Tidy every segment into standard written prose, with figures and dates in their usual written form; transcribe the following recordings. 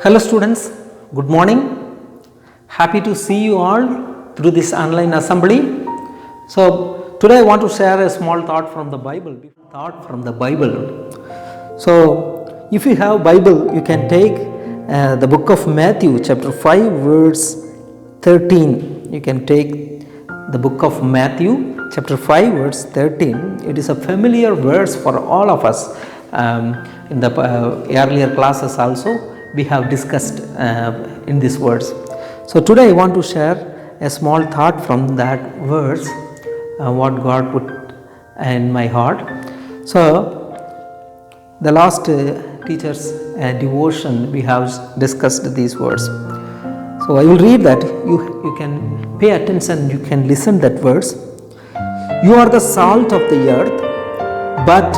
Hello students, good morning. Happy to see you all through this online assembly. So today I want to share a small thought from the Bible. So if you have Bible, you can take the book of Matthew chapter 5 verse 13. You can take the book of Matthew chapter 5 verse 13. It is a familiar verse for all of us. In the earlier classes also we have discussed in this verse. So today I want to share a small thought from that verse, what God put in my heart. So the last teacher's devotion we have discussed these words. So I will read that, you can pay attention, you can listen that verse. You are the salt of the earth, but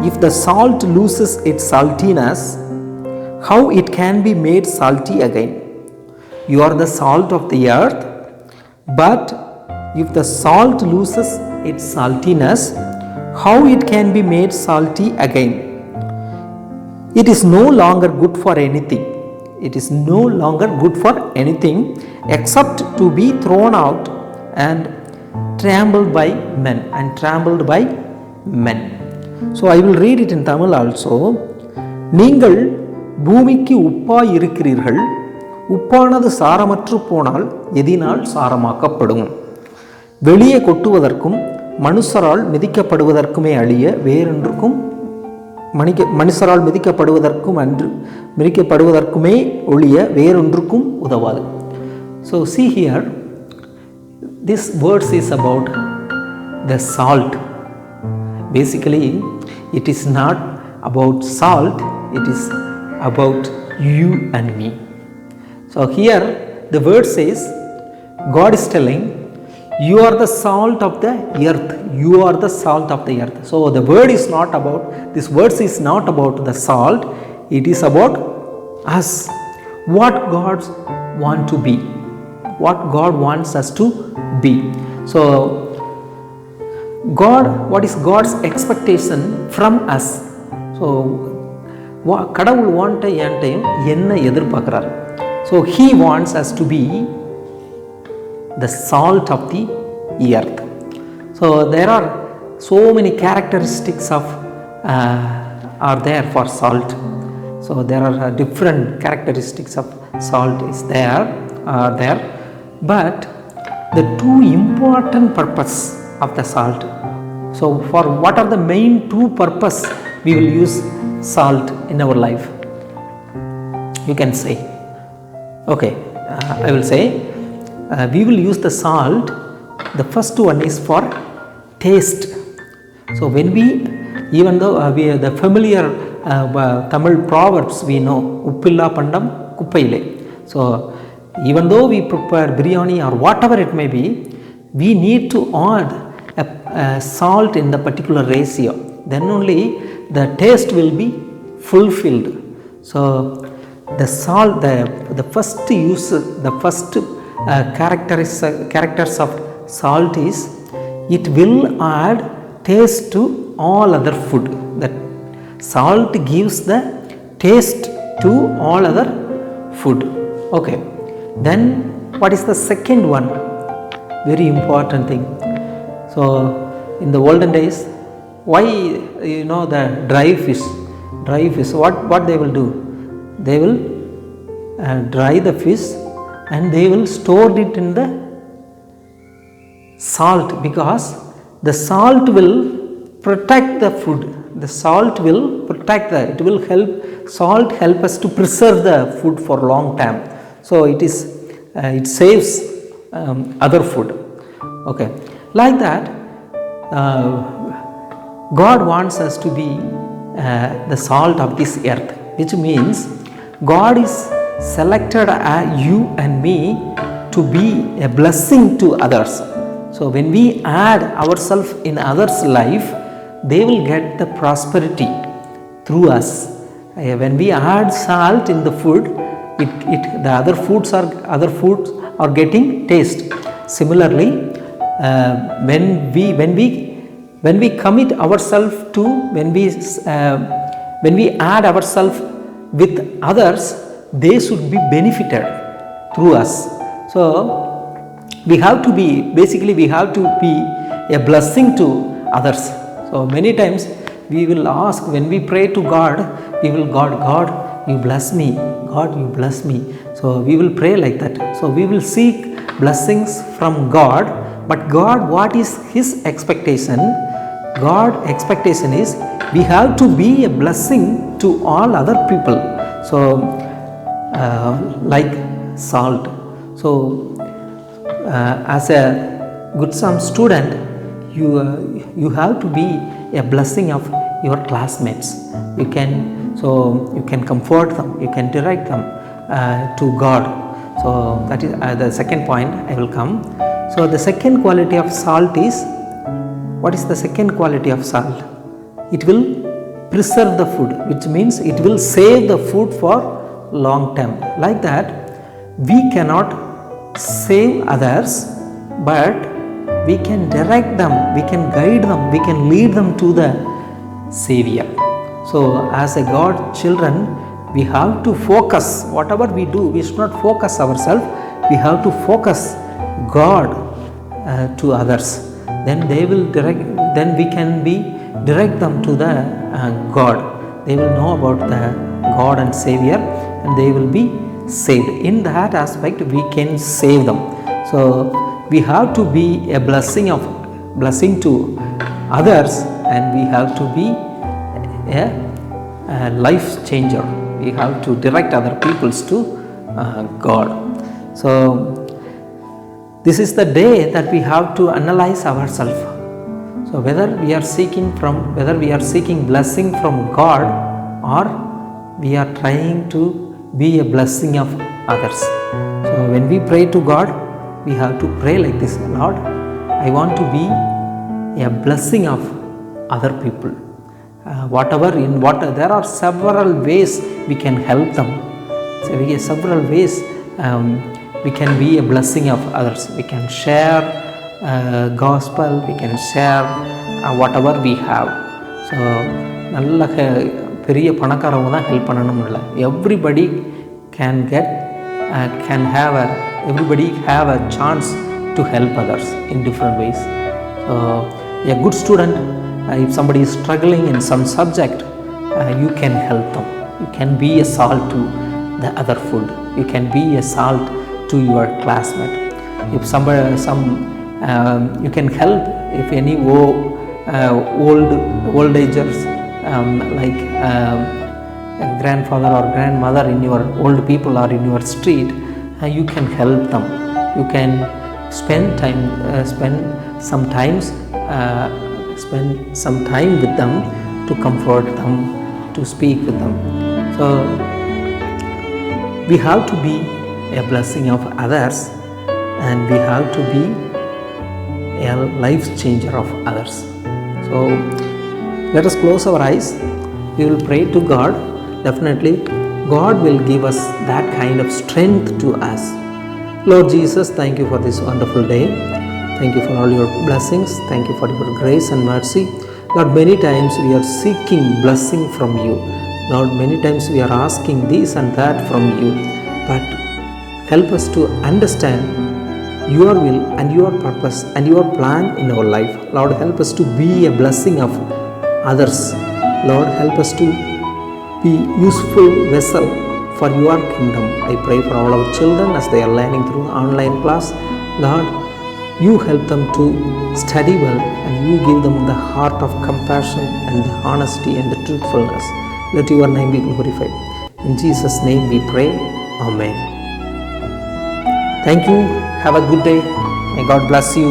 if the salt loses its saltiness, how it can be made salty again? You are the salt of the earth, but if the salt loses its saltiness, how it can be made salty again? It is no longer good for anything. It is no longer good for anything except to be thrown out and trampled by men. So I will read it in Tamil also. நீங்கள் பூமிக்கு உப்பாய் இருக்கிறீர்கள். உப்பானது சாரமற்று போனால் எதினால் சாரமாக்கப்படும்? வெளியே கொட்டுவதற்கும் மனுஷரால் மிதிக்கப்படுவதற்குமே அழிய வேறொன்றுக்கும் மனுஷரால் மிதிக்கப்படுவதற்குமே ஒழிய வேறொன்றுக்கும் உதவாது. So see here, this verse is about the salt. Basically it is not about salt, it is about you and me. So here the word says, God is telling, you are the salt of the earth. You are the salt of the earth. So the word is not about, this verse is not about the salt, it is about us. What God wants to be. What God wants us to be. So God, what is God's expectation from us? So கடவுள் வாண்ட என்கிட்டையும் என்ன எதிர்பார்க்குறார்? So he wants us to be the salt of the earth. So there are so many characteristics of are there for salt. So there are different characteristics of salt is there, but the two important purpose of the salt. So for what are the main two purpose we will use salt in our life? You can say, okay, I will say we will use the salt. The first one is for taste. So when we, even though we are the familiar Tamil proverbs we know, uppilla pandam kuppaile. So even though we prepare biryani or whatever it may be, we need to add salt in the particular ratio, then only the taste will be fulfilled. So the salt, the first use, the first characters of salt is, it will add taste to all other food. That salt gives the taste to all other food. Okay, then what is the second one? Very important thing. So in the olden days, why, you know, the dry fish, what they will do? They will dry the fish and they will store it in the salt, because the salt will protect the food. The salt will protect it will help, salt help us to preserve the food for long time. So it saves other food. Okay, like that God wants us to be the salt of this earth, which means God is selected you and me to be a blessing to others. So when we add ourselves in others' life, they will get the prosperity through us. When we add salt in the food, the other foods are getting taste. Similarly, when we commit ourselves to, when we add ourselves with others, they should be benefited through us. So we have to be, basically we have to be a blessing to others. So many times we will ask, when we pray to God, we will, God you bless me, God you bless me. So we will pray like that. So we will seek blessings from God, but God, what is His expectation? God expectation is we have to be a blessing to all other people. So like salt. So as a good Psalm student, you have to be a blessing of your classmates. You can comfort them, you can direct them to God. So that is the second point I will come. So the second quality of salt is, what is the second quality of salt? It will preserve the food, which means it will save the food for long term. Like that, we cannot save others, but we can direct them, we can guide them, we can lead them to the Savior. So as a God children, we have to focus, whatever we do, we should not focus ourselves, we have to focus God to others. Then they will direct, then we can direct them to the God. They will know about the God and Savior, and they will be saved. In that aspect, we can save them. So we have to be a blessing to others, and we have to be a life changer. We have to direct other peoples to God. So this is the day that we have to analyze ourselves. So whether we are seeking blessing from God, or we are trying to be a blessing of others. So when we pray to God, we have to pray like this: Lord, I want to be a blessing of other people. There are several ways we can help them. So we have several ways we can be a blessing of others. We can share gospel, we can share whatever we have. So நல்ல பெரிய பணக்காரவங்க தான் help பண்ணணும் இல்லை. Everybody can have a chance to help others in different ways. So a good student, if somebody is struggling in some subject, you can help them. You can be a salt to the other food. You can be a salt to your classmate. If you can help if any old agers, like a grandfather or grandmother in your old people or in your street, you can help them. You can spend some time with them to comfort them, to speak with them. So we have to be a blessing of others, and we have to be a life changer of others. So let us close our eyes. We will pray to God. Definitely God will give us that kind of strength to us. Lord Jesus, thank you for this wonderful day. Thank you for all your blessings. Thank you for your grace and mercy. Lord, many times we are seeking blessing from you. Lord, many times we are asking this and that from you. But help us to understand your will and your purpose and your plan in our life. Lord, help us to be a blessing of others. Lord, help us to be useful vessel for your kingdom. I pray for all our children as they are learning through online class. Lord, you help them to study well, and you give them the heart of compassion and the honesty and the truthfulness. Let your name be glorified. In Jesus' name we pray. Amen. Thank you. Have a good day. May God bless you.